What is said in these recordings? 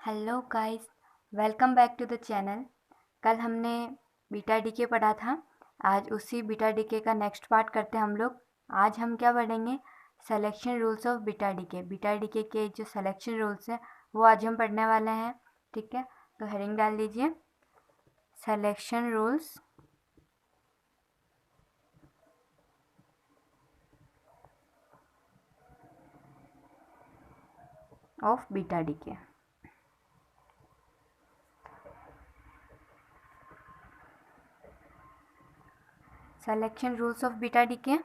Hello guys, welcome back to the channel. कल हमने beta decay पढ़ा था। आज उसी बीटा डीके का नेक्स्ट पार्ट करते हैं हम लोग। आज हम क्या पढ़ेंगे? Selection rules of beta decay. Beta decay के जो सिलेक्शन रूल्स हैं वो आज हम पढ़ने वाले हैं। ठीक है, तो हेडिंग डाल लीजिए, selection rules of beta DK. Selection rules of beta DK.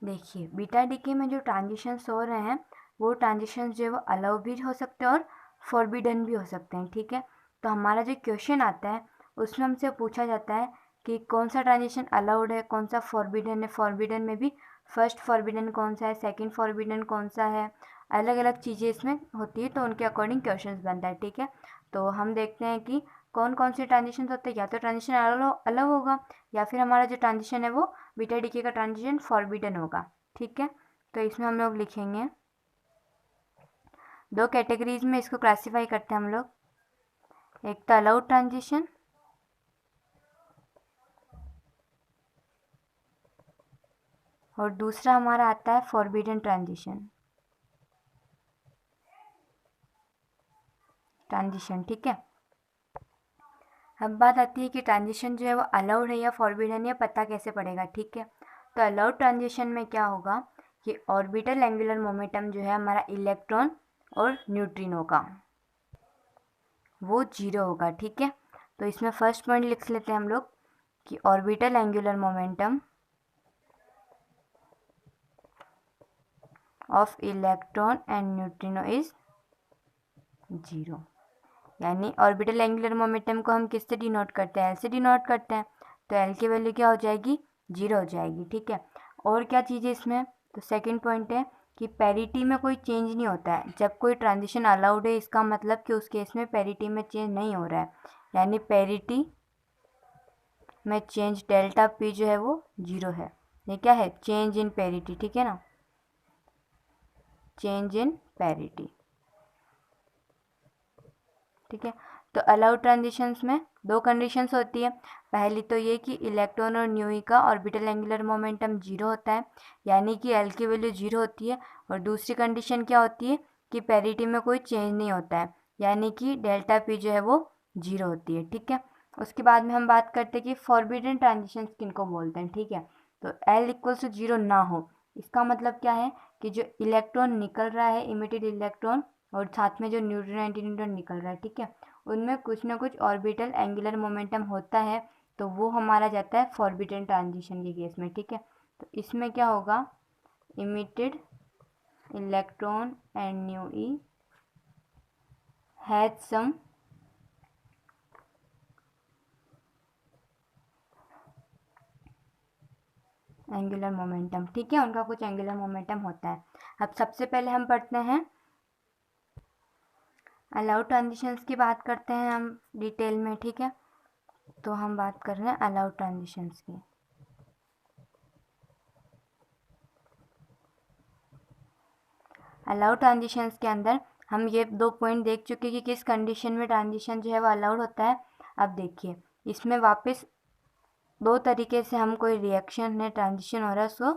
देखिए, बीटा डीके में जो ट्रांजिशंस हो रहे हैं वो ट्रांजिशंस जो है वो अलाउ भी हो सकते हैं और फॉरबिडन भी हो सकते हैं। ठीक है, तो हमारा जो क्वेश्चन आता है उसमें हमसे पूछा जाता है कि कौन सा ट्रांजिशन अलाउड है, कौन सा फॉरबिडन है। फॉरबिडन में भी फर्स्ट फॉरबिडन कौन सा है, सेकंड फॉरबिडन कौन सा है, अलग अलग चीज़ें इसमें होती है, तो उनके अकॉर्डिंग क्वेश्चन बनता है। ठीक है, तो हम देखते हैं कि कौन कौन से ट्रांजिशन होते हैं। या तो ट्रांजिशन अलग होगा या फिर हमारा जो ट्रांजिशन है वो बीटा डीके का ट्रांजिशन फॉरबिडन होगा। ठीक है, तो इसमें हम लोग लिखेंगे दो कैटेगरीज में इसको क्लासिफाई करते हैं हम लोग। एक तो अलाउड ट्रांजिशन और दूसरा हमारा आता है फॉरबिडन ट्रांजिशन। ठीक है, अब बात आती है कि ट्रांजिशन जो है वो अलाउड है या फॉरबिडन है, पता कैसे पड़ेगा। ठीक है, तो अलाउड ट्रांजिशन में क्या होगा कि ऑर्बिटल एंगुलर मोमेंटम जो है हमारा इलेक्ट्रॉन और न्यूट्रिनो का वो जीरो होगा। ठीक है, तो इसमें फर्स्ट पॉइंट लिख लेते हैं हम लोग कि orbital angular momentum of electron and neutrino is zero. यानी ऑर्बिटल एंगुलर मोमेंटम को हम किससे डिनोट करते हैं? एल से डिनोट करते हैं, तो एल की वैल्यू क्या हो जाएगी? जीरो हो जाएगी। ठीक है, और क्या चीज़ है इसमें? तो सेकंड पॉइंट है कि पैरिटी में कोई चेंज नहीं होता है। जब कोई ट्रांजिशन अलाउड है इसका मतलब कि उस केस में पैरिटी में चेंज नहीं हो रहा है, यानी पैरिटी में चेंज डेल्टा पी जो है वो जीरो है। ये क्या है? Change in parity. ठीक है ना, चेंज इन पैरिटी। ठीक है, तो अलाउड ट्रांजिशंस में दो कंडीशंस होती है। पहली तो ये कि इलेक्ट्रॉन और न्यूई का ऑर्बिटल एंगुलर मोमेंटम जीरो होता है, यानी कि एल की वैल्यू जीरो होती है। और दूसरी कंडीशन क्या होती है कि पैरिटी में कोई चेंज नहीं होता है, यानी कि डेल्टा पी जो है वो जीरो होती है। ठीक है, उसके बाद में हम बात करते हैं कि फॉरबिडन ट्रांजिशंस किनको बोलते हैं। ठीक है, तो एल इक्वल्स टू जीरो ना हो, इसका मतलब क्या है कि जो इलेक्ट्रॉन निकल रहा है, इमिटेड इलेक्ट्रॉन, और साथ में जो न्यूट्रॉन एंटी न्यूट्रॉन निकल रहा है, ठीक है, उनमें कुछ ना कुछ ऑर्बिटल एंगुलर मोमेंटम होता है, तो वो हमारा जाता है फॉरबिडन ट्रांजिशन के केस में। ठीक है, तो इसमें क्या होगा? Emitted electron and nu e has some angular momentum. ठीक है, उनका कुछ एंगुलर मोमेंटम होता है। अब सबसे पहले हम पढ़ते हैं अलाउड ट्रांजिशंस की बात करते हैं हम डिटेल में। ठीक है, तो हम बात कर रहे हैं अलाउड ट्रांजिशंस की। अलाउड ट्रांजिशंस के अंदर हम ये दो पॉइंट देख चुके कि किस कंडीशन में ट्रांजिशन जो है वो अलाउड होता है। अब देखिए, इसमें वापस दो तरीके से हम कोई रिएक्शन है, ट्रांजिशन हो रहा है, उसको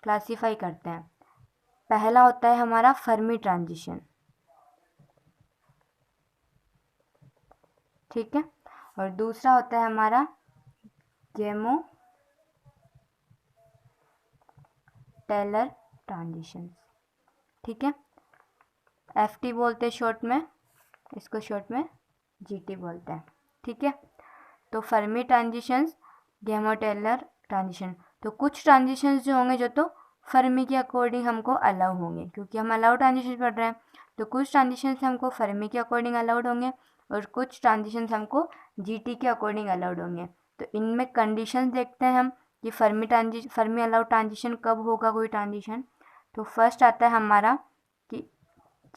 क्लासीफाई करते हैं। पहला होता है हमारा फर्मी ट्रांजिशन। ठीक है, और दूसरा होता है हमारा गेमो टेलर ट्रांजिशन। ठीक है, एफ बोलते हैं शॉर्ट में, इसको शॉर्ट में जीटी बोलते हैं। ठीक है, तो फर्मी ट्रांजिशंस, गेमो टेलर ट्रांजिशन। तो कुछ ट्रांजिशंस जो होंगे जो तो फर्मी के अकॉर्डिंग हमको अलाउ होंगे, क्योंकि हम अलाउ ट्रांजिशन पढ़ रहे हैं, तो कुछ ट्रांजिशंस हमको फर्मी के अकॉर्डिंग अलाउड होंगे और कुछ ट्रांजिशंस हमको जीटी के अकॉर्डिंग अलाउड होंगे। तो इनमें कंडीशंस देखते हैं हम कि फर्मी अलाउड ट्रांजिशन कब होगा कोई ट्रांजिशन। तो फर्स्ट आता है हमारा कि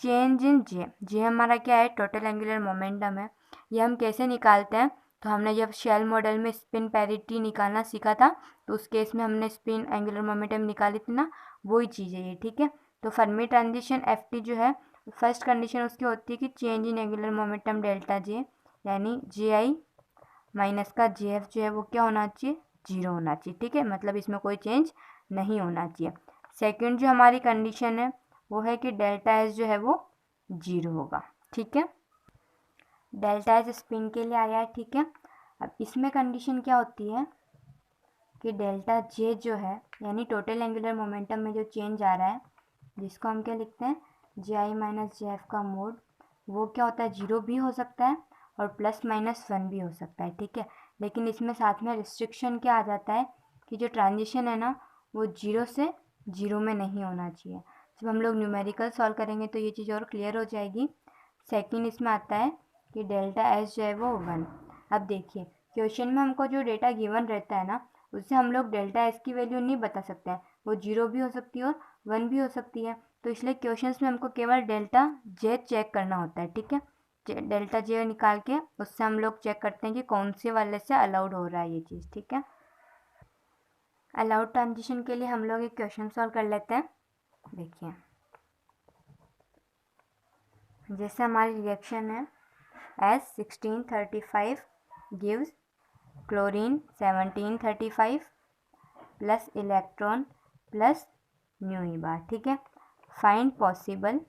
चेंज इन जे। जे हमारा क्या है? टोटल एंगुलर मोमेंटम है। ये हम कैसे निकालते हैं? तो हमने जब शेल मॉडल में स्पिन पैरिटी निकालना सीखा था, तो उस केस में हमने स्पिन एंगुलर मोमेंटम निकाली थी ना, वही चीज़ है ये। ठीक है, तो फर्मी ट्रांजिशन एफ जो है फर्स्ट कंडीशन उसकी होती है कि change in angular momentum delta J, यानी जे आई माइनस का जे एफ जो है वो क्या होना चाहिए, 0 होना चाहिए। ठीक है, मतलब इसमें कोई चेंज नहीं होना चाहिए। सेकंड जो हमारी कंडीशन है वो है कि डेल्टा एस जो है वो 0 होगा। ठीक है, डेल्टा एस स्पिन के लिए आया है। ठीक है, अब इसमें कंडीशन क्या होती है कि डेल्टा जे जो है यानी टोटल एंगुलर मोमेंटम में जो चेंज आ रहा है, जिसको हम क्या लिखते हैं, जे आई माइनस जे एफ का मोड, वो क्या होता है, 0 भी हो सकता है और +-1 भी हो सकता है। ठीक है, लेकिन इसमें साथ में रिस्ट्रिक्शन क्या आ जाता है कि जो ट्रांजिशन है ना वो 0 से 0 में नहीं होना चाहिए। जब हम लोग न्यूमेरिकल सॉल्व करेंगे तो ये चीज़ और क्लियर हो जाएगी। सेकंड इसमें आता है कि डेल्टा एस जो है वो 1। अब देखिए क्वेश्चन में हमको जो डेटा गिवन रहता है ना उससे हम लोग डेल्टा एस की वैल्यू नहीं बता सकते हैं, वो 0 भी हो सकती है और 1 भी हो सकती है। तो इसलिए क्वेश्चंस में हमको केवल डेल्टा जे चेक करना होता है। ठीक है, डेल्टा जे निकाल के उससे हम लोग चेक करते हैं कि कौन से वाले से अलाउड हो रहा है ये चीज़। ठीक है, अलाउड ट्रांजिशन के लिए हम लोग एक क्वेश्चन सॉल्व कर लेते हैं। देखिए जैसे हमारी रिएक्शन है S1635 gives chlorine 1735 plus electron plus nu bar. ठीक है, find possible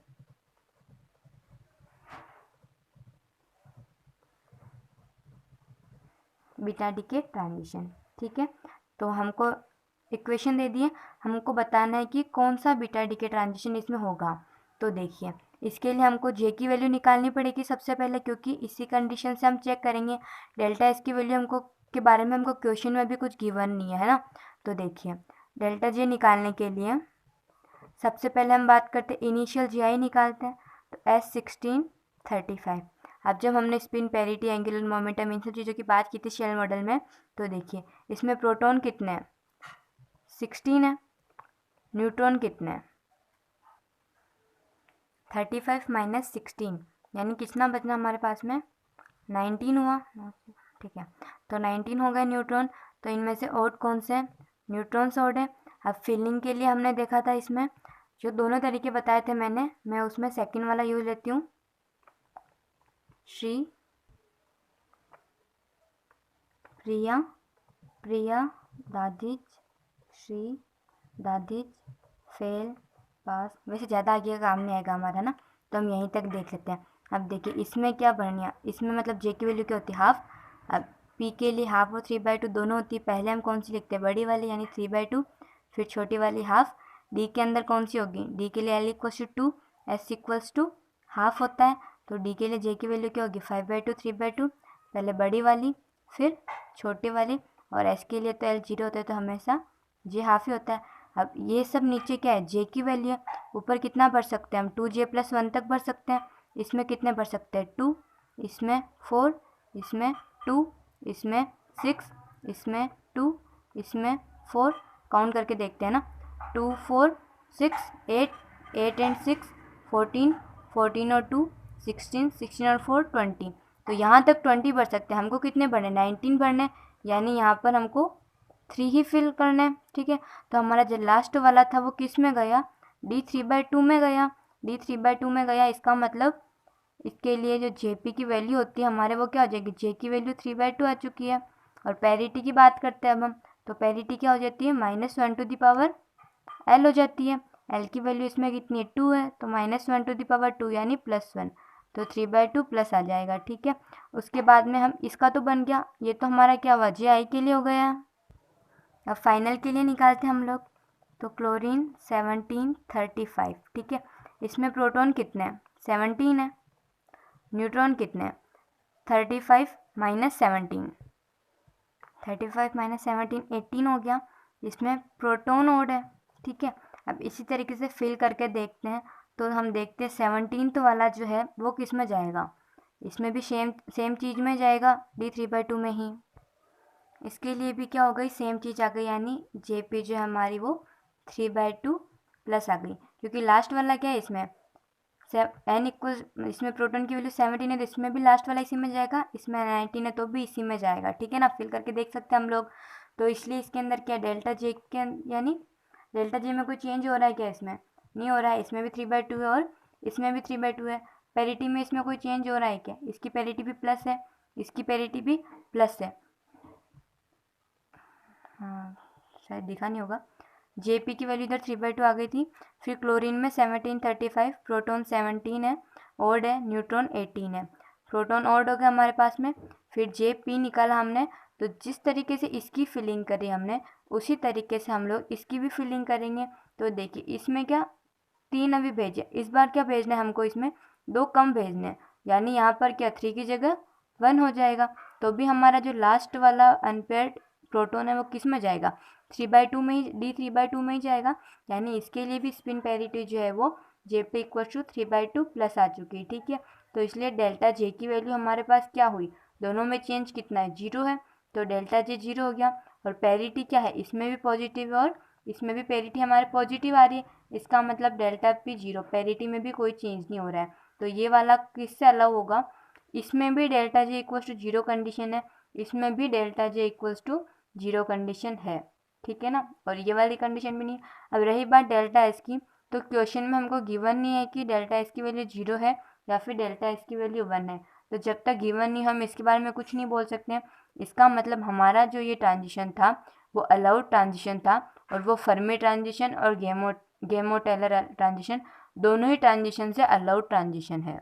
beta decay transition. ठीक है, तो हमको इक्वेशन दे दिए, हमको बताना है कि कौन सा बीटा डीके ट्रांजिशन इसमें होगा। तो देखिए इसके लिए हमको जे की वैल्यू निकालनी पड़ेगी सबसे पहले, क्योंकि इसी कंडीशन से हम चेक करेंगे। डेल्टा एस की वैल्यू हमको के बारे में हमको क्वेश्चन में भी कुछ गिवन नहीं है ना। तो देखिए डेल्टा जे निकालने के लिए सबसे पहले हम बात करते हैं इनिशियल जी आई निकालते हैं। तो S1635, अब जब हमने स्पिन पैरिटी एंगुलर मोमेंटम इन सब चीज़ों की बात की थी शेल मॉडल में, तो देखिए इसमें प्रोटॉन कितने हैं, 16 है, न्यूट्रॉन कितने हैं, 35 माइनस 16, यानी कितना बचना हमारे पास में, 19 हुआ। ठीक है, तो 19 हो गए न्यूट्रॉन। तो इनमें से ओड कौन से हैं, न्यूट्रॉन्स ओड है। अब फिलिंग के लिए हमने देखा था इसमें जो दोनों तरीके बताए थे मैंने, मैं उसमें सेकंड वाला यूज लेती हूँ, श्री प्रिया प्रिया दादिज श्री दादिज फेल पास। वैसे ज़्यादा आगे काम नहीं आएगा हमारा ना, तो हम यहीं तक देख लेते हैं। अब देखिए इसमें क्या बढ़िया, इसमें मतलब जे की वैल्यू क्या होती है, हाफ। अब पी के लिए हाफ और 3/2 दोनों होती है। पहले हम कौन सी लिखते हैं, बड़ी वाली यानी 3/2, फिर छोटी वाली हाफ। डी के अंदर कौन सी होगी, डी के लिए l equals to 2, s equals to half होता है। तो डी के लिए जे की वैल्यू क्या होगी, 5/2 3/2, पहले बड़ी वाली फिर छोटी वाली, और एस के लिए तो एल 0 होता है तो हमेशा जे हाफ ही होता है। अब ये सब नीचे क्या है, जे की वैल्यू है, ऊपर कितना बढ़ सकते हैं हम, 2j+1 तक बढ़ सकते हैं। इसमें कितने बढ़ सकते हैं, 2, इसमें 4, इसमें 2, इसमें 6, इसमें 2, इसमें 4, काउंट करके देखते हैं ना, 2 4 6 8 8 एंड 6 14 14 और 2 16 16 और 4 20। तो यहाँ तक 20 बढ़ सकते हैं। हमको कितने बढ़ने, 19 बढ़ने, यानी यहाँ पर हमको 3 ही फिल करना है। ठीक है, तो हमारा जो लास्ट वाला था वो किस में गया, D 3/2 में गया। D 3/2 में गया, इसका मतलब इसके लिए जो JP की वैल्यू होती है हमारे, वो क्या हो जाएगी, J की वैल्यू 3/2 आ चुकी है। और पैरिटी की बात करते हैं अब हम, तो पैरिटी क्या हो जाती है, -1/L हो जाती है। L की वैल्यू इसमें कितनी है, 2 है, तो -1/2 यानी +1, तो 3/2 प्लस आ जाएगा। ठीक है, उसके बाद में हम इसका तो बन गया, ये तो हमारा क्या हुआ, JI के लिए हो गया। अब फाइनल के लिए निकालते हैं हम लोग, तो क्लोरीन 1735। ठीक है, इसमें प्रोटॉन कितने हैं, 17 है, न्यूट्रॉन कितने हैं, 35 माइनस 17, 35 माइनस 17 18 हो गया। इसमें प्रोटॉन ओड है। ठीक है, अब इसी तरीके से फिल करके देखते हैं, तो हम देखते हैं 17 वाला जो है वो किस में जाएगा, इसमें भी सेम चीज़ में जाएगा, D 3/2 में ही। इसके लिए भी क्या हो गई, सेम चीज़ आ गई, यानी JP जो है हमारी वो 3/2 प्लस आ गई, क्योंकि लास्ट वाला क्या है इसमें n इक्वल, इसमें प्रोटॉन की वैल्यू 17 है तो इसमें भी लास्ट वाला इसी में जाएगा, इसमें 19 है तो भी इसी में जाएगा। ठीक है ना, फिल करके देख सकते हैं हम लोग। तो इसलिए इसके अंदर क्या डेल्टा जे के यानी डेल्टा जे में कोई चेंज हो रहा है क्या, इसमें नहीं हो रहा है, इसमें भी 3/2 है और इसमें भी 3/2 है। पैरिटी में इसमें कोई चेंज हो रहा है क्या? इसकी पैरिटी भी प्लस है, इसकी पैरिटी भी प्लस है। हाँ शायद दिखा नहीं होगा। Jp की वैल्यू इधर 3/2 आ गई थी। फिर क्लोरीन में 1735, प्रोटॉन 17 है, ऑड है, न्यूट्रॉन 18 है। प्रोटॉन ऑड हो गया हमारे पास में। फिर Jp निकाला हमने, तो जिस तरीके से इसकी फिलिंग करी हमने, उसी तरीके से हम लोग इसकी भी फिलिंग करेंगे। तो देखिए इसमें क्या 3 अभी भेजे, इस बार क्या भेजना है हमको, इसमें 2 कम भेजने हैं, यानी यहाँ पर क्या 3 की जगह 1 हो जाएगा। तो भी हमारा जो लास्ट वाला अनपेयर्ड प्रोटॉन है वो किस में जाएगा, 3/2 में ही, D3/2 में ही जाएगा। यानी इसके लिए भी स्पिन पैरिटी जो है वो Jp इक्वल टू 3/2 प्लस आ चुकी है। ठीक है, तो इसलिए डेल्टा J की वैल्यू हमारे पास क्या हुई, दोनों में चेंज कितना है, 0 है, तो डेल्टा J 0 हो गया। और पैरिटी क्या है, इसमें भी पॉजिटिव है और इसमें भी पैरिटी हमारे पॉजिटिव आ रही है, इसका मतलब डेल्टा P 0, पैरिटी में भी कोई चेंज नहीं हो रहा है। तो ये वाला किससे अलाउ होगा, इसमें भी delta J equals to 0 condition है, इसमें भी delta J equals to 0 condition है। ठीक है ना, और ये वाली कंडीशन भी नहीं। अब रही बात डेल्टा एस की, तो क्वेश्चन में हमको गिवन नहीं है कि डेल्टा एस की वैल्यू 0 है या फिर डेल्टा एस की वैल्यू 1 है। तो जब तक गिवन नहीं हम इसके बारे में कुछ नहीं बोल सकते हैं। इसका मतलब हमारा जो ये ट्रांजिशन था वो अलाउड ट्रांजिशन था, और वो फर्मी ट्रांजिशन और गेमो टेलर ट्रांजिशन दोनों ही ट्रांजिशन से अलाउड ट्रांजिशन है।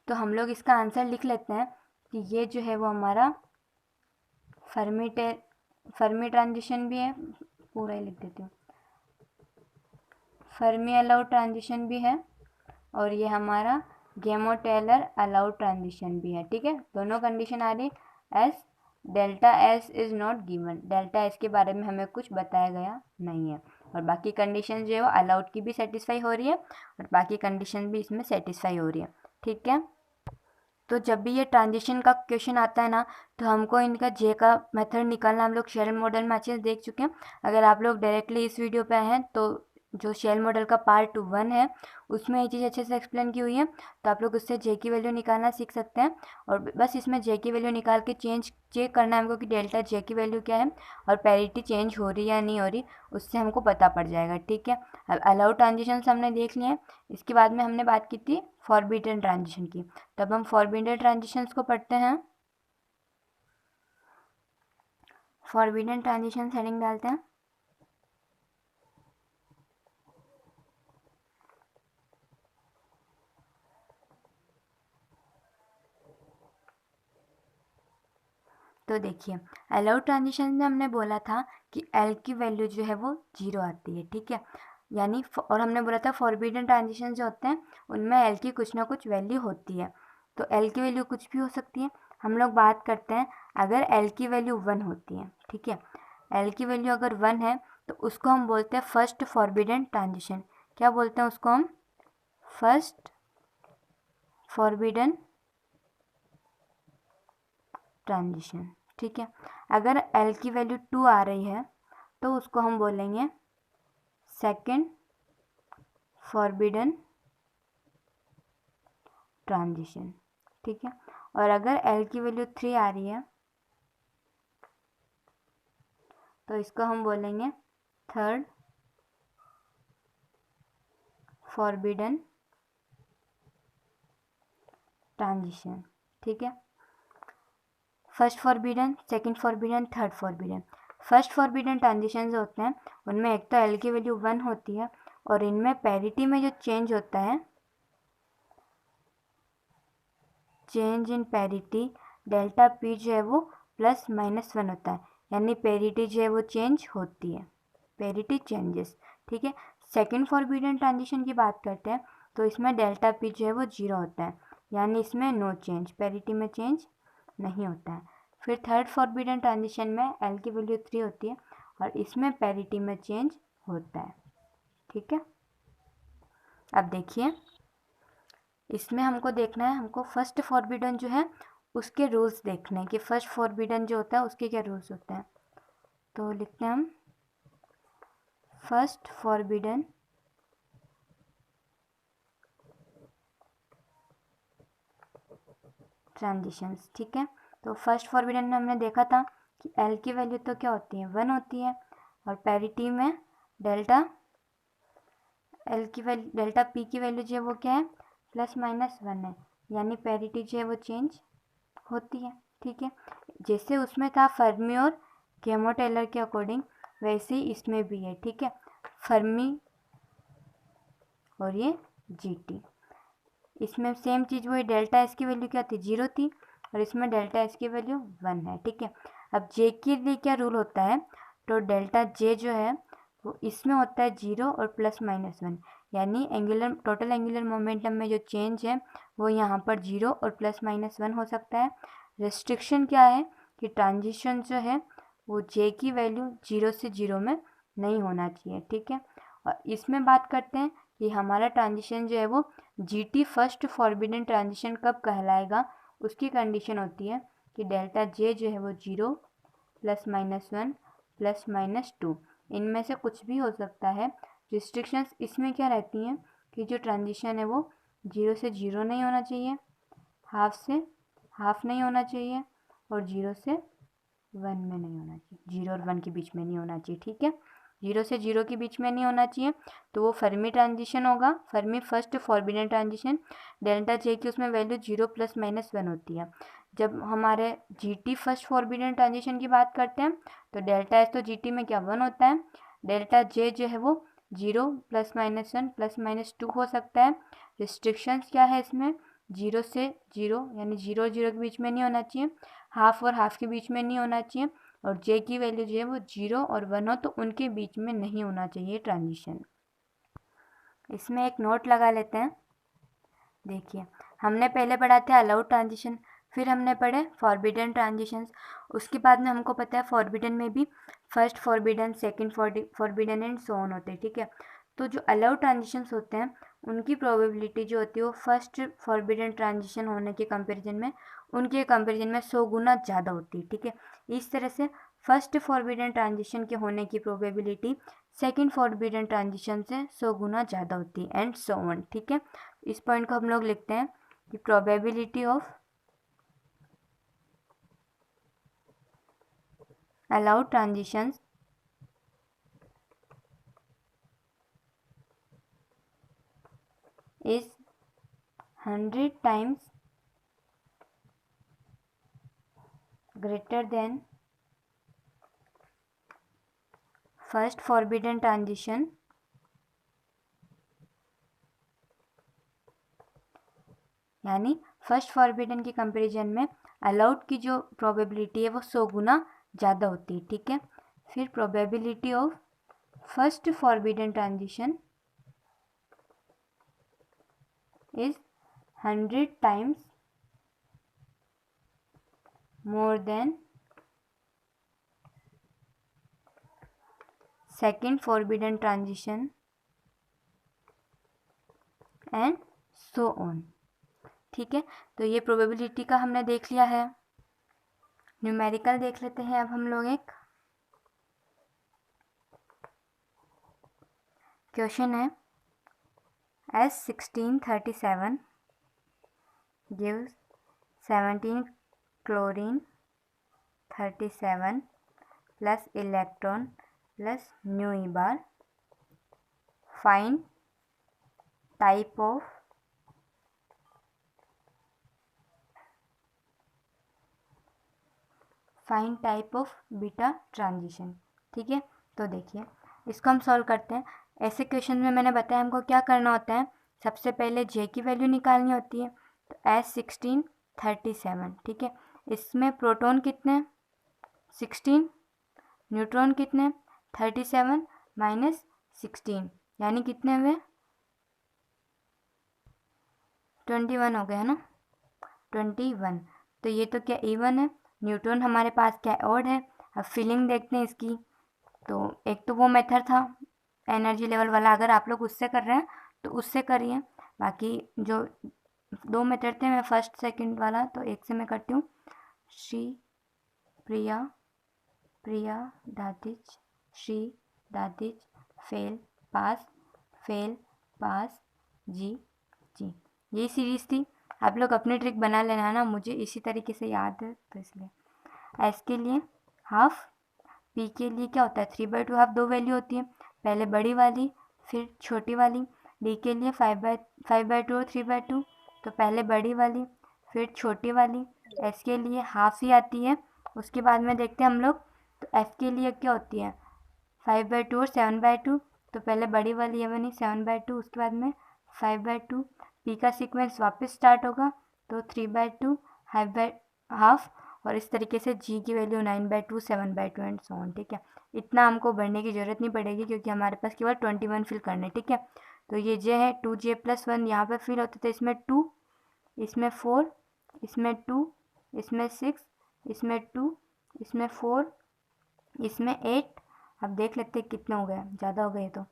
तो हम लोग इसका आंसर लिख लेते हैं कि ये जो है वो हमारा फर्मी ट्रांजिशन भी है, पूरा ही लिख देती हूँ, फर्मी अलाउड ट्रांजिशन भी है, और ये हमारा गेमो टेलर अलाउड ट्रांजिशन भी है। ठीक है, दोनों कंडीशन आ रही S delta S is not given, delta S के बारे में हमें कुछ बताया गया नहीं है, और बाकी कंडीशन जो है वो अलाउड की भी सेटिस्फाई हो रही है और बाकी कंडीशन भी इसमें सेटिस्फाई हो रही है। ठीक है, तो जब भी ये ट्रांजिशन का क्वेश्चन आता है ना, तो हमको इनका जे का मेथड निकालना हम लोग शेल मॉडल में अच्छे से देख चुके हैं। अगर आप लोग डायरेक्टली इस वीडियो पे हैं तो जो शेल मॉडल का पार्ट 1 है उसमें ये चीज़ अच्छे से एक्सप्लेन की हुई है, तो आप लोग उससे जे की वैल्यू निकालना सीख सकते हैं। और बस इसमें जे की वैल्यू निकाल के चेक करना है हमको कि डेल्टा जे की वैल्यू क्या है और पैरिटी चेंज हो रही है या नहीं हो रही, उससे हमको पता पड़ जाएगा। ठीक है, अब अलाउड ट्रांजिशन हमने देख लिए हैं। इसके बाद में हमने बात की थी फॉरबिडन ट्रांजिशन की, तब हम फॉरबिडन ट्रांजिशंस को पढ़ते हैं। फॉरबिडन ट्रांजिशन हेडिंग डालते हैं। तो देखिए अलाउड ट्रांजिशन में हमने बोला था कि एल की वैल्यू जो है वो 0 आती है। ठीक है, यानी और हमने बोला था फॉरबिडन ट्रांजिशन जो होते हैं उनमें एल की कुछ ना कुछ वैल्यू होती है। तो एल की वैल्यू कुछ भी हो सकती है। हम लोग बात करते हैं अगर एल की वैल्यू 1 होती है। ठीक है, एल की वैल्यू अगर 1 है तो उसको हम बोलते हैं फर्स्ट फॉरबिडन ट्रांजिशन। क्या बोलते हैं उसको हम, फर्स्ट फॉरबिडन ट्रांजिशन। ठीक है, अगर एल की वैल्यू 2 आ रही है तो उसको हम बोलेंगे सेकंड फॉरबिडन ट्रांजिशन। ठीक है, और अगर एल की वैल्यू 3 आ रही है तो इसको हम बोलेंगे थर्ड फॉरबिडन ट्रांजिशन। ठीक है, first forbidden, second forbidden, third forbidden. First forbidden transition जो होते हैं उनमें एक तो एल की वैल्यू 1 होती है, और इनमें पैरिटी में जो चेंज होता है, change in parity, delta P जो है वो +-1 होता है, यानी पैरिटी जो है वो चेंज होती है, पैरिटी चेंजेस। ठीक है, सेकंड फॉरबिडन ट्रांजिशन की बात करते हैं तो इसमें डेल्टा पी जो है वो 0 होता है, यानी इसमें नो चेंज, पैरिटी में चेंज नहीं होता है। फिर थर्ड फॉरबिडन ट्रांजिशन में एल की वैल्यू 3 होती है और इसमें पैरिटी में चेंज होता है। ठीक है, अब देखिए इसमें हमको देखना है, हमको फर्स्ट फॉरबिडन जो है उसके रूल्स देखने हैं कि फर्स्ट फॉरबिडन जो होता है उसके क्या रूल्स होते हैं। तो लिखते हैं हम फर्स्ट फॉरबिडन ट्रांजिशंस। ठीक है, तो फर्स्ट फॉरबिडन में हमने देखा था कि एल की वैल्यू तो क्या होती है 1 होती है, और पैरिटी में डेल्टा एल की वैल्यू, डेल्टा पी की वैल्यू जो है वो क्या है, ±1 है, यानी पैरिटी जो है वो चेंज होती है। ठीक है, जैसे उसमें था फर्मी और गेमो-टेलर के अकॉर्डिंग, वैसे ही इसमें भी है। ठीक है, फर्मी और ये जीटी, इसमें सेम चीज़ वही, डेल्टा एस की वैल्यू क्या थी, 0 थी, और इसमें डेल्टा एस की वैल्यू 1 है। ठीक है, अब जे के लिए क्या रूल होता है, तो डेल्टा जे जो है वो इसमें होता है 0 और ±1, यानी एंगुलर, टोटल एंगुलर मोमेंटम में जो चेंज है वो यहाँ पर 0 और +-1 हो सकता है। रिस्ट्रिक्शन क्या है कि ट्रांजिशन जो है वो जे की वैल्यू 0 से 0 में नहीं होना चाहिए। ठीक है, और इसमें बात करते हैं कि हमारा ट्रांजिशन जो है वो जीटी फर्स्ट फॉरबिडन ट्रांजिशन कब कहलाएगा। उसकी कंडीशन होती है कि डेल्टा जे जो है वो 0, +-1, +-2, इनमें से कुछ भी हो सकता है। रिस्ट्रिक्शंस इसमें क्या रहती हैं कि जो ट्रांजिशन है वो 0 से 0 नहीं होना चाहिए, हाफ से हाफ नहीं होना चाहिए, और 0 से 1 में नहीं होना चाहिए, 0 और 1 के बीच में नहीं होना चाहिए। ठीक है, 0 से 0 के बीच में नहीं होना चाहिए, तो वो फर्मी ट्रांजिशन होगा, Fermi first forbidden transition. Delta J की उसमें वैल्यू 0 +-1 होती है। जब हमारे जीटी फर्स्ट फॉरबिडन ट्रांजिशन की बात करते हैं तो डेल्टा एस तो जीटी में क्या 1 होता है, डेल्टा जे जो है वो 0, +-1, +-2 हो सकता है। रिस्ट्रिक्शंस क्या है इसमें, 0 से 0, यानी 0 और 0 के बीच में नहीं होना चाहिए, हाफ और हाफ के बीच में नहीं होना चाहिए, और जे की वैल्यू जो है वो 0 और 1 हो तो उनके बीच में नहीं होना चाहिए ट्रांजिशन। इसमें एक नोट लगा लेते हैं। देखिए, हमने पहले पढ़ा था अलाउड ट्रांजिशन, फिर हमने पढ़े फॉरबिडन ट्रांजिशंस, उसके बाद में हमको पता है फॉरबिडन में भी first forbidden, second forbidden and so on होते हैं। ठीक है, तो जो अलाउड ट्रांजिशंस होते हैं उनकी प्रोबेबिलिटी जो होती है वो फर्स्ट फॉरबिडन ट्रांजिशन होने के कंपैरिजन में, उनके कंपैरिजन में 100 गुना ज़्यादा होती है। ठीक है, इस तरह से फर्स्ट फॉरबिडन ट्रांजिशन के होने की प्रोबेबिलिटी सेकंड फॉरबिडन ट्रांजिशन से 100 गुना ज़्यादा होती है, एंड सो ऑन। ठीक है, इस पॉइंट को हम लोग लिखते हैं कि probability of allowed transitions is 100 times greater than first forbidden transition यानी फर्स्ट फॉरबिडन के कंपैरिजन में अलाउड की जो प्रोबेबिलिटी है वो 100 गुना ज़्यादा होती है। ठीक है, फिर probability of first forbidden transition is 100 times more than second forbidden transition and so on। ठीक है, तो ये प्रोबेबिलिटी का हमने देख लिया है। न्यूमेरिकल देख लेते हैं अब हम लोग। एक क्वेश्चन है, S1637 gives 17 chlorine 37 plus electron plus nu E bar. Find type of beta transition. ठीक है, तो देखिए इसको हम सॉल्व करते हैं। ऐसे क्वेश्चन में मैंने बताया हमको क्या करना होता है, सबसे पहले जे की वैल्यू निकालनी होती है। तो S1637, ठीक है, इसमें प्रोटॉन कितने, 16, न्यूट्रॉन कितने, 37 -16, यानी कितने हुए, 21 हो गए, है ना, 21। तो ये तो क्या इवन है, न्यूट्रॉन हमारे पास क्या ऑड है। अब फिलिंग देखते हैं इसकी। तो एक तो वो मेथड था एनर्जी लेवल वाला, अगर आप लोग उससे कर रहे हैं तो उससे करिए। बाकी जो दो मेथड थे, मैं फर्स्ट सेकंड वाला तो एक से मैं करती हूँ। श्री प्रिया, प्रिया दादिज, श्री दादिज, फेल पास, फेल पास, जी जी, ये सीरीज़ थी। आप लोग अपनी ट्रिक बना लेना ना, मुझे इसी तरीके से याद है तो इसलिए। एस के लिए हाफ, पी के लिए क्या होता है 3/2 हाफ, दो वैल्यू होती है, पहले बड़ी वाली फिर छोटी वाली डी के लिए 5/2 और 3/2, तो पहले बड़ी वाली फिर छोटी वाली। एस के लिए हाफ ही आती है। उसके बाद में देखते हैं हम लोग, तो एफ के लिए क्या होती है 5/2 और 7/2, तो पहले बड़ी वाली ये बनी 7/2, उसके बाद में 5/2। पी का सीक्वेंस वापस स्टार्ट होगा, तो 3/2 हाफ, और इस तरीके से जी की वैल्यू 9/2 7/2 एंड सो ऑन। ठीक है, इतना हमको बढ़ने की ज़रूरत नहीं पड़ेगी क्योंकि हमारे पास केवल 21 फिल करने। ठीक है, तो ये जे है 2j+1 यहाँ पर फिल होते थे, इसमें 2, इसमें 4, इसमें 2, इसमें 6, इसमें 2, इसमें 4, इसमें 8। अब देख लेते हैं कितने हो गए, ज़्यादा हो गए तो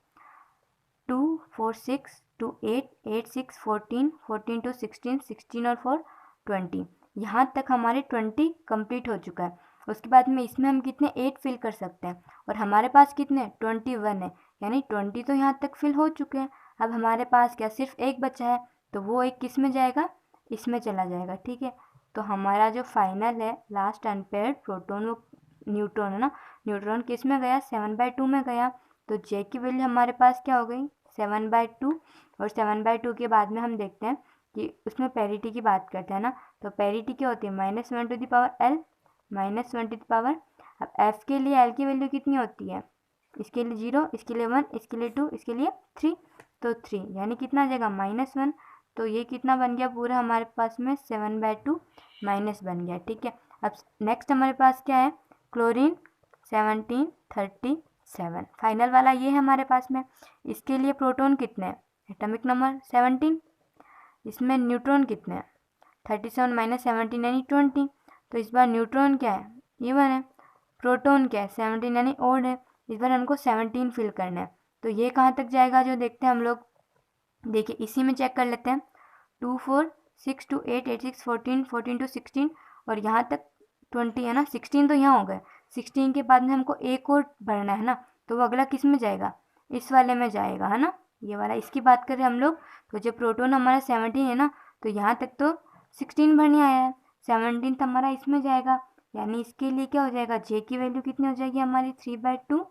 2 4 6 2 8 8 6 14 14 2 16 16 और 4 20। यहाँ तक हमारे 20 कंप्लीट हो चुका है। उसके बाद में इसमें हम कितने 8 फिल कर सकते हैं, और हमारे पास कितने 21 है, यानी 20 तो यहाँ तक फिल हो चुके हैं। अब हमारे पास क्या सिर्फ एक बचा है, तो वो एक किस में जाएगा, इसमें चला जाएगा। ठीक है, तो हमारा जो फाइनल है लास्ट अनपेयर्ड प्रोटॉन वो न्यूट्रॉन है ना, न्यूट्रॉन किस में गया 7/2 में गया। तो जे की वैल्यू हमारे पास क्या हो गई 7/2, और 7/2 के बाद में हम देखते हैं कि उसमें पैरिटी की बात करते हैं ना, तो पैरिटी क्या होती है -1/L -1/। अब एफ के लिए एल की वैल्यू कितनी होती है, इसके लिए 0, इसके लिए 1, इसके लिए 2, इसके लिए 3, तो 3 यानी कितना आ जाएगा -1। तो ये कितना बन गया पूरा हमारे पास में 7/2 माइनस बन गया। ठीक है, अब नेक्स्ट हमारे पास क्या है क्लोरीन 1737, फाइनल वाला ये है हमारे पास में। इसके लिए प्रोटॉन कितने हैं, एटॉमिक नंबर 17, इसमें न्यूट्रॉन कितने हैं 37 - 17 यानी 20। तो इस बार न्यूट्रॉन क्या है इवन है, प्रोटॉन क्या है 17 यानी ओड है। इस बार हमको 17 फिल करना है, तो ये कहाँ तक जाएगा जो देखते हैं हम लोग, देखिए इसी में चेक कर लेते हैं 2 4 6 2 8 8 6 14 14 2 16, और यहाँ तक 20 है ना, 16 तो यहाँ हो गए। 16 के बाद में हमको एक और भरना है ना, तो वो अगला किस में जाएगा, इस वाले में जाएगा है ना, ये वाला इसकी बात करें हम लोग। तो जो प्रोटॉन हमारा 17 है ना, तो यहाँ तक तो 16 भरने आया है, 17 हमारा इसमें जाएगा, यानी इसके लिए क्या हो जाएगा जे की वैल्यू कितनी हो जाएगी हमारी 3/2।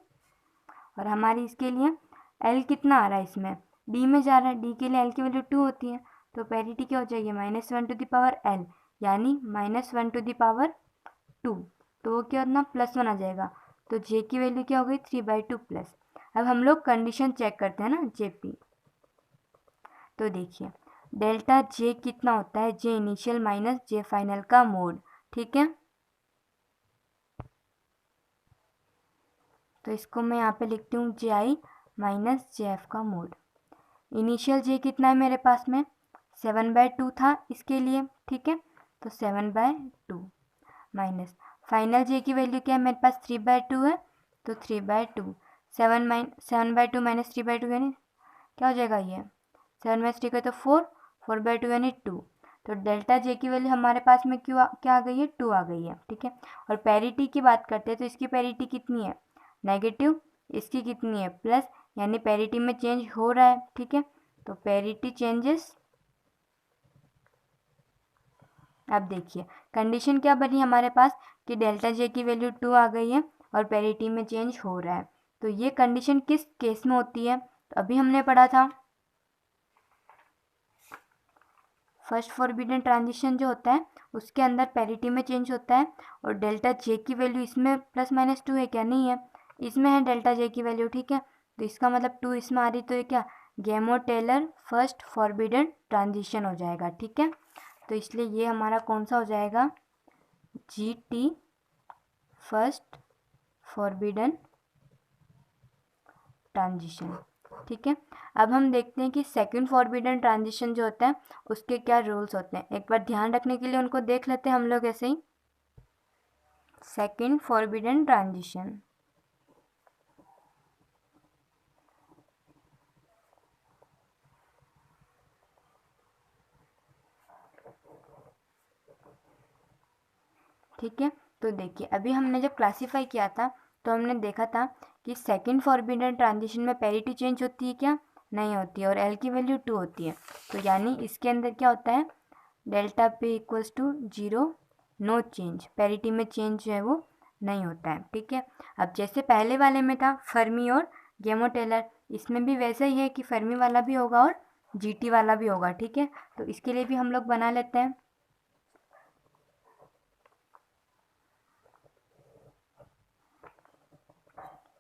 और हमारी इसके लिए एल कितना आ रहा है, इसमें डी में जा रहा है, डी के लिए एल की वैल्यू 2 होती है, तो पैरिटी क्या हो जाएगी -1/L, यानी -1/2, तो वो क्या होना +1 आ जाएगा। तो जे की वैल्यू क्या हो गई 3/2 प्लस। अब हम लोग कंडीशन चेक करते हैं ना जेपी, तो देखिए डेल्टा जे कितना होता है, जे इनिशियल माइनस जे फाइनल का मोड। ठीक है, तो इसको मैं यहाँ पे लिखती हूँ JI माइनस JF का मोड। इनिशियल जे कितना है मेरे पास में 7/2 था इसके लिए। ठीक है, तो 7/2 माइनस फाइनल जे की वैल्यू क्या है मेरे पास 3/2 है, तो 3/2 7/2 माइनस 3/2 यानी क्या हो जाएगा, ये 7 - 3 का तो 4, 4/2 यानी 2। तो डेल्टा जे की वैल्यू हमारे पास में क्या आ गई है 2 आ गई है। ठीक है, और पैरिटी की बात करते हैं तो इसकी पैरिटी कितनी है नेगेटिव, इसकी कितनी है प्लस, यानी पैरिटी में चेंज हो रहा है। ठीक है, तो पैरिटी चेंजेस। अब देखिए कंडीशन क्या बनी हमारे पास कि डेल्टा जे की वैल्यू 2 आ गई है और पैरिटी में चेंज हो रहा है। तो ये कंडीशन किस केस में होती है, तो अभी हमने पढ़ा था फर्स्ट फॉरबिडन ट्रांजिशन जो होता है उसके अंदर पैरिटी में चेंज होता है, और डेल्टा जे की वैल्यू इसमें +-2 है क्या, नहीं है, इसमें है डेल्टा जे की वैल्यू। ठीक है, तो इसका मतलब 2 इसमें आ रही, तो ये क्या गेमो-टेलर फर्स्ट फॉरबिडन ट्रांजिशन हो जाएगा। ठीक है, तो इसलिए ये हमारा कौन सा हो जाएगा GT फर्स्ट फॉरबिडन ट्रांजिशन। ठीक है, अब हम देखते हैं कि सेकंड फॉरबिडन ट्रांजिशन जो होता है उसके क्या रूल्स होते हैं, एक बार ध्यान रखने के लिए उनको देख लेते हैं हम लोग ऐसे ही। सेकंड फॉरबिडन ट्रांजिशन, ठीक है, तो देखिए अभी हमने जब क्लासीफाई किया था तो हमने देखा था कि सेकंड फॉरबिडन ट्रांजिशन में पैरिटी चेंज होती है क्या, नहीं होती है, और एल की वैल्यू 2 होती है। तो यानी इसके अंदर क्या होता है delta p equals to 0, no change, parity में चेंज जो है वो नहीं होता है। ठीक है, अब जैसे पहले वाले में था फर्मी और गेमो-टेलर, इसमें भी वैसा ही है कि फर्मी वाला भी होगा और जीटी वाला भी होगा, ठीक है। तो इसके लिए भी हम लोग बना लेते हैं।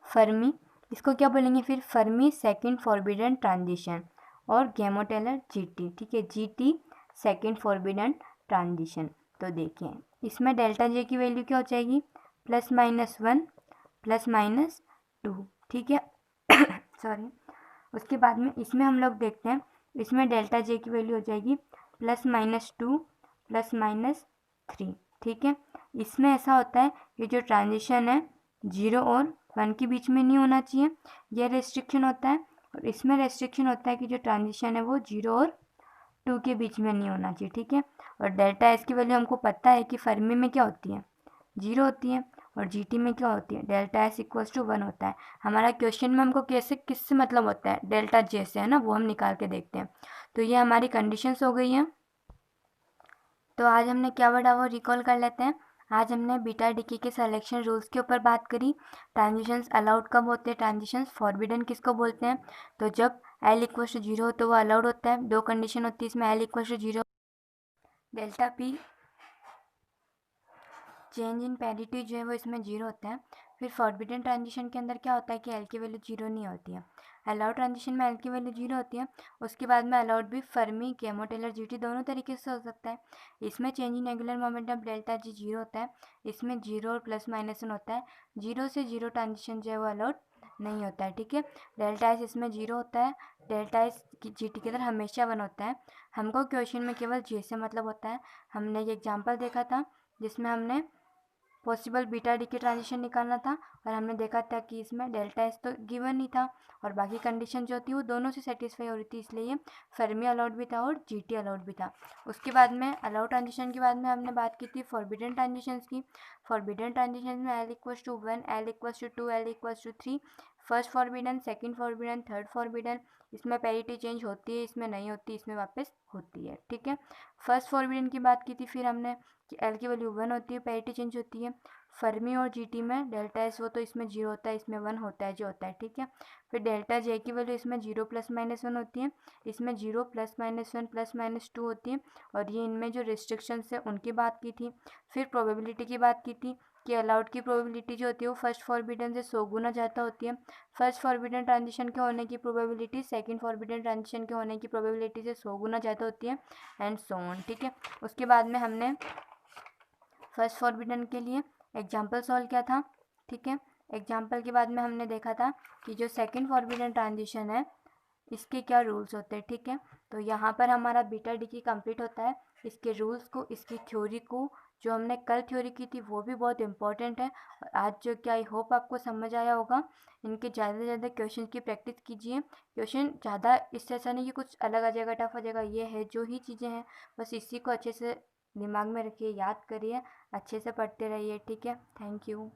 फर्मी, इसको क्या बोलेंगे फिर, फर्मी सेकंड फॉरबिडन ट्रांजिशन, और गैमो-टेलर जीटी, ठीक है, जीटी सेकंड फॉरबिडन ट्रांजिशन। तो देखिए इसमें डेल्टा जे की वैल्यू क्या हो जाएगी, +-1 +-2, ठीक है। सॉरी। उसके बाद में इसमें हम लोग देखते हैं, इसमें डेल्टा जे की वैल्यू हो जाएगी +-2 +-3, ठीक है। इसमें ऐसा होता है कि जो ट्रांजिशन है 0 और 1 के बीच में नहीं होना चाहिए, यह रेस्ट्रिक्शन होता है। और इसमें रेस्ट्रिक्शन होता है कि जो ट्रांजिशन है वो 0 और 2 के बीच में नहीं होना चाहिए, ठीक है। और डेल्टा एस की वैल्यू हमको पता है कि फर्मी में क्या होती है, 0 होती है, और जीटी में क्या होती है, डेल्टा एस इक्वल्स टू 1 होता है। हमारा क्वेश्चन में हमको कैसे किससे मतलब होता है, डेल्टा जे से, है ना, वो हम निकाल के देखते हैं। तो ये हमारी कंडीशंस हो गई हैं। तो आज हमने क्या पढ़ा वो रिकॉल कर लेते हैं। आज हमने बीटा डिके के सिलेक्शन रूल्स के ऊपर बात करी। ट्रांजिशंस अलाउड कब होते हैं, ट्रांजिशंस फॉरबिडन किसको बोलते हैं, तो जब एल इक्वल टू 0 हो तो वो अलाउड होता है। दो कंडीशन होती है इसमें, l equal to 0, delta p change in parity जो है वो इसमें 0 होता है। फिर फॉरबिडन ट्रांजिशन के अंदर क्या होता है कि एल की वैल्यू 0 नहीं होती है। अलाउड ट्रांजिशन में एल की वैल्यू 0 होती है। उसके बाद में अलाउड भी फर्मी, गैमो-टेलर जीटी दोनों तरीके से हो सकता है। इसमें change in angular momentum delta G 0 होता है। इसमें 0 और +-1 होता है। 0 से 0 ट्रांजिशन जो है वो अलाउड नहीं होता है, ठीक है। डेल्टा एस इसमें 0 होता है। डेल्टा एस जीटी के अंदर हमेशा 1 होता है। हमको क्वेश्चन में केवल जे से मतलब होता है। हमने ये एग्जाम्पल देखा था जिसमें हमने पॉसिबल बीटा डी के ट्रांजिशन निकालना था, और हमने देखा था कि इसमें डेल्टा एस तो गिवन ही था, और बाकी कंडीशन जो थी वो दोनों से सेटिस्फाई हो रही थी, इसलिए फर्मी अलाउड भी था और जीटी अलाउड भी था। उसके बाद में अलाउड ट्रांजिशन के बाद में हमने बात की थी फॉरबिडन ट्रांजिशंस की। फॉरबिडन ट्रांजिशन में l equals to 1, l equals to 2, l equals to 3, first forbidden, second forbidden, third forbidden. इसमें पैरिटी चेंज होती है, इसमें नहीं होती, इसमें वापस होती है, ठीक है। फर्स्ट फॉरबिडन की बात की थी फिर हमने कि एल की वैल्यू 1 होती है, पैरिटी चेंज होती है। फर्मी और जीटी में डेल्टा एस वो तो इसमें 0 होता है, इसमें 1 होता है जो होता है, ठीक है। फिर डेल्टा जे की वैल्यू इसमें 0 +-1 होती है, इसमें 0 +-1 +-2 होती है। और ये इनमें जो रिस्ट्रिक्शंस है उनकी बात की थी। फिर प्रोबेबिलिटी की बात की थी कि अलाउड की प्रोबेबिलिटी जो होती है वो फर्स्ट फॉरबिडन से 100 गुना ज़्यादा होती है। फर्स्ट फॉरबिडन ट्रांजिशन के होने की प्रोबेबिलिटी सेकंड फॉरबिडन ट्रांजिशन के होने की प्रोबेबिलिटी से 100 गुना ज़्यादा होती है, एंड सो ऑन, ठीक है। उसके बाद में हमने फर्स्ट फॉरबिडन के लिए एग्जाम्पल सॉल्व किया था, ठीक है। एग्जाम्पल के बाद में हमने देखा था कि जो सेकंड फॉरबिडन ट्रांजिशन है इसके क्या रूल्स होते हैं, ठीक है। तो यहाँ पर हमारा बीटा डी की कंप्लीट होता है। इसके रूल्स को, इसकी थ्योरी को, जो हमने कल थ्योरी की थी वो भी बहुत इंपॉर्टेंट है। और आज जो कि आई होप आपको समझ आया होगा। इनके ज़्यादा से ज़्यादा क्वेश्चन की प्रैक्टिस कीजिए। क्वेश्चन ज़्यादा इससे ऐसा नहीं कि कुछ अलग आ जाएगा, टफ हो जाएगा, ये है जो ही चीज़ें हैं बस इसी को अच्छे से दिमाग में रखिए, याद करिए, अच्छे से पढ़ते रहिए, ठीक है। Thank you.